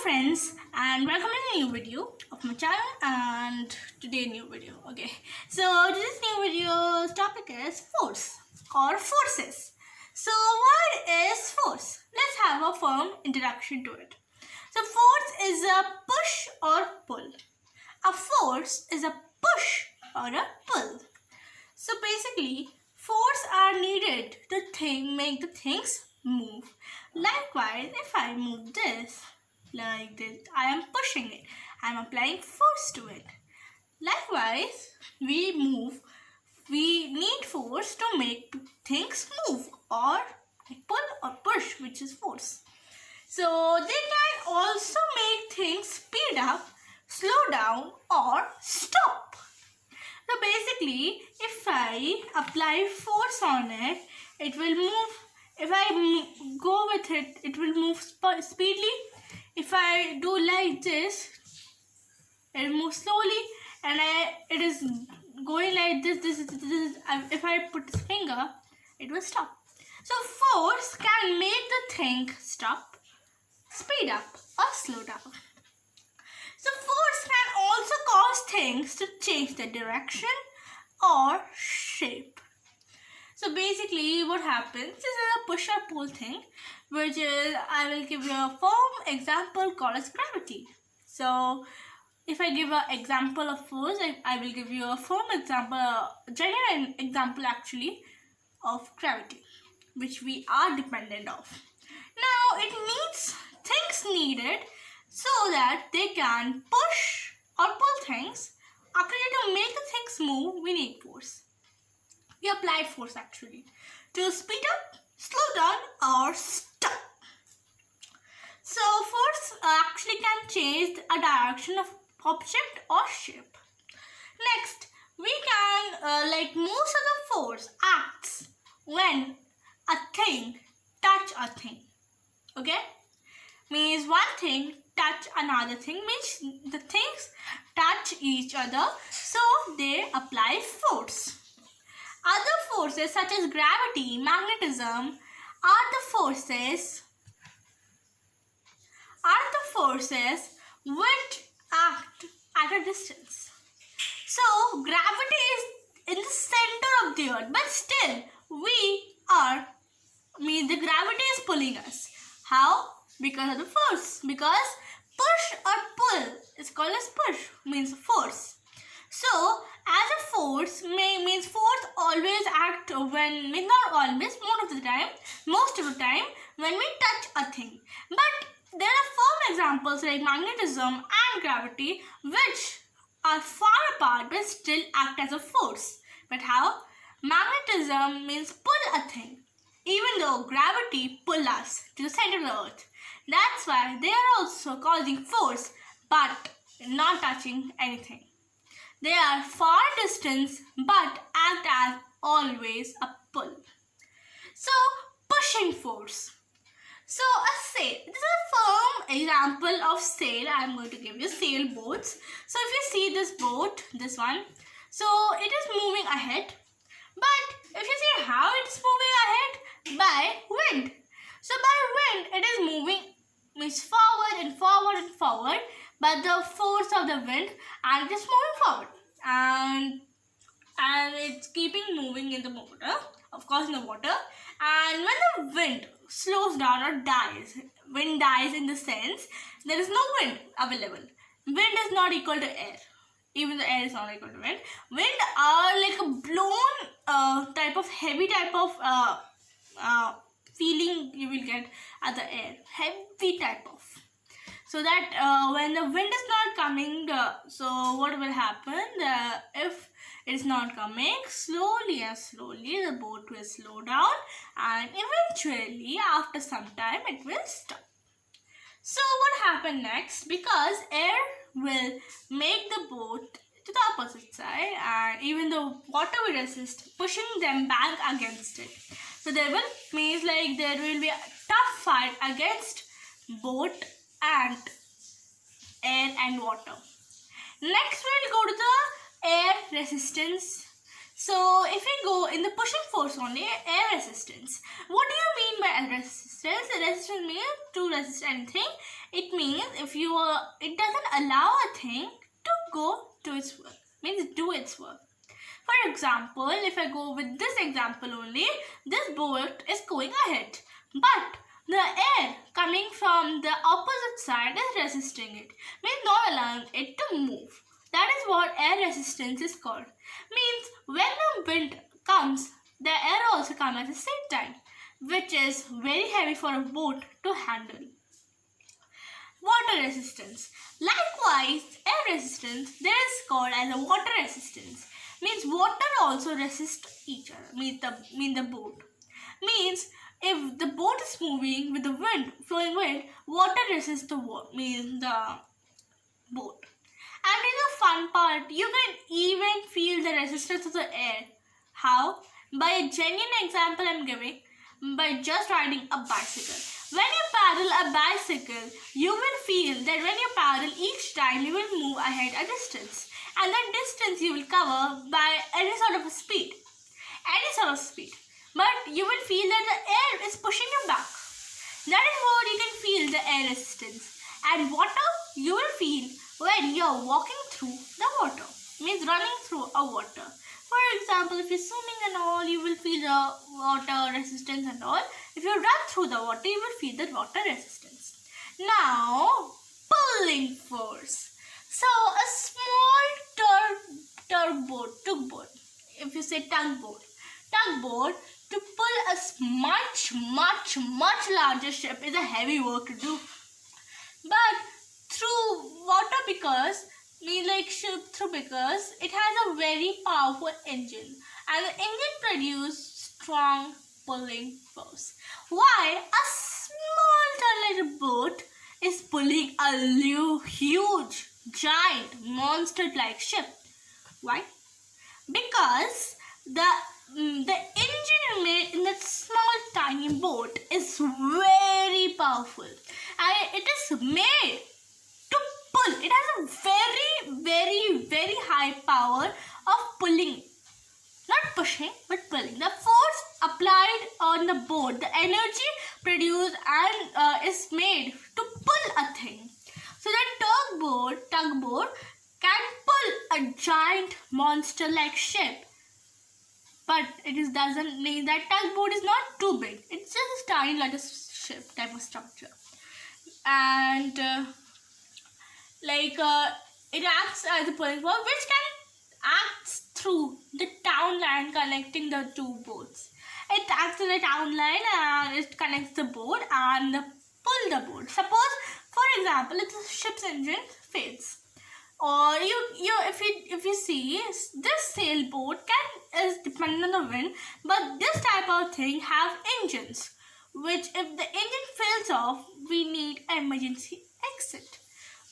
friends, and welcome to a new video of my channel. And today new video. Okay, so today's new video's topic is force or forces. So what is force? Let's have a firm introduction to it. So force is a push or pull. A force is a push or a pull. So basically, force are needed to make the things move. Likewise, if I move this like this, I am pushing it. I am applying force to it. Likewise, we need force to make things move or pull or push, which is force. So they can also make things speed up, slow down, or stop. So basically, if I apply force on it, it will move. If I go with it, it will move speedily. If I do like this, it will move slowly, and it is going like this. If I put this finger, it will stop. So force can make the thing stop, speed up, or slow down. So force can also cause things to change their direction or shape. So basically what happens, this is a push or pull thing, which is, I will give you a firm example called as gravity. So if I give an example of force, I will give you a firm example, a genuine example actually, of gravity, which we are dependent of. Now it needs things needed so that they can push or pull things. Actually, to make the things move, we need force. We apply force actually to speed up, slow down, or stop. So force actually can change a direction of object or shape. Next, we can most of the force acts when a thing touch a thing. Okay, means one thing touch another thing, means the things touch each other, so they apply force. Other forces such as gravity, magnetism are the forces which act at a distance. So gravity is in the center of the earth, but still the gravity is pulling us. How? Because of the force. Because push or pull is called as push, means force. So as a force means force always act when, not always, most of the time when we touch a thing. But there are firm examples like magnetism and gravity which are far apart but still act as a force. But how? Magnetism means pull a thing, even though gravity pull us to the center of the earth. That's why they are also causing force but not touching anything. They are far distance but act as always a pull. So pushing force. So a sail. This is a firm example of sail. I am going to give you sailboats. So if you see this boat, this one, so it is moving ahead. But if you see how it is moving ahead, by wind. So by wind it is moving, means forward and forward and forward, but the force of the wind, and it is moving forward, and it's keeping moving in the water, of course in the water. And when the wind slows down or dies, wind dies in the sense there is no wind available. Wind is not equal to air. Even the air is not equal to wind. Wind are like a blown type of heavy type of feeling you will get at the air. Heavy type of. So that when the wind is not coming, so what will happen? If it is not coming, slowly and slowly the boat will slow down, and eventually after some time it will stop. So what happened next? Because air will make the boat to the opposite side, and even though water will resist, pushing them back against it. So there will be a tough fight against boat and air and water. Next we'll go to the air resistance. So if we go in the pushing force only, air resistance. What do you mean by air resistance? Resistance means to resist anything. It means it doesn't allow a thing to go to its work. Means do its work. For example, if I go with this example only, this boat is going ahead. But the air coming from the opposite side is resisting it. Means not allowing it to move. That is what air resistance is called. Means when the wind comes, the air also comes at the same time, which is very heavy for a boat to handle. Water resistance. Likewise, air resistance, there is called as a water resistance. Means water also resists each other. Mean the boat. Means if the boat is moving with the wind, flowing wind, water resists the boat. And in the fun part, you can even feel the resistance of the air. How? By a genuine example I'm giving, by just riding a bicycle. When you paddle a bicycle, you will feel that when you paddle each time, you will move ahead a distance. And that distance you will cover by any sort of a speed. But you will feel that the air is pushing you back. That is what you can feel the air resistance. And water you will feel when you are walking through the water. Means running through a water. For example, if you're swimming and all, you will feel the water resistance and all. If you run through the water, you will feel the water resistance. Now, pulling force. So, a small tugboat, if you say tugboat, to pull a much larger ship is a heavy work to do. But through water because it has a very powerful engine, and the engine produces strong pulling force. Why a small little boat is pulling a huge giant monster-like ship? Why? Because the engine made in that small tiny boat is very powerful, and it is made to pull. It has a very high power of pulling, not pushing but pulling. The force applied on the boat, the energy produced and is made to pull a thing. So the tugboat can pull a giant monster like ship. But doesn't mean that tugboat is not too big. It's just a tiny like a ship type of structure. And it acts as a pulling force which can act through the town line connecting the two boats. It acts as a town line and it connects the boat and pull the boat. Suppose, for example, if the ship's engine fails, or if you see, this sailboat is dependent on the wind, but this type of thing have engines, which if the engine fails off, we need emergency exit.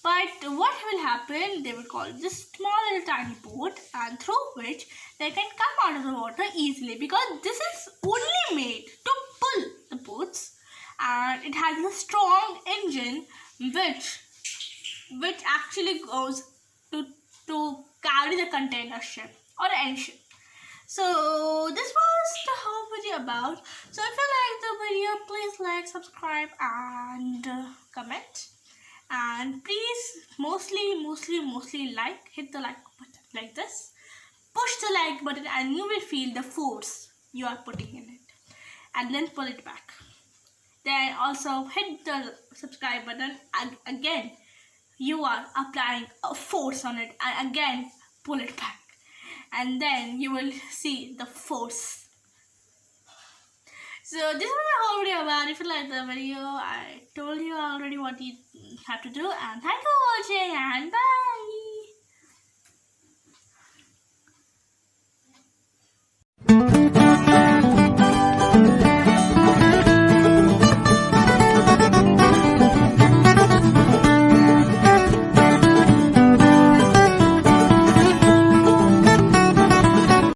But what will happen, they will call this small little tiny boat, and through which they can come out of the water easily, because this is only made to pull the boats, and it has a strong engine which actually goes to carry the container ship or any ship. So this was the whole video about. So if you like the video, please like, subscribe and comment. And please mostly like, hit the like button like this. Push the like button and you will feel the force you are putting in it. And then pull it back. Then also hit the subscribe button and again you are applying a force on it and again pull it back. And then you will see the force. So this was the whole video about. If you like the video, I told you already what you have to do. And thank you for watching and bye.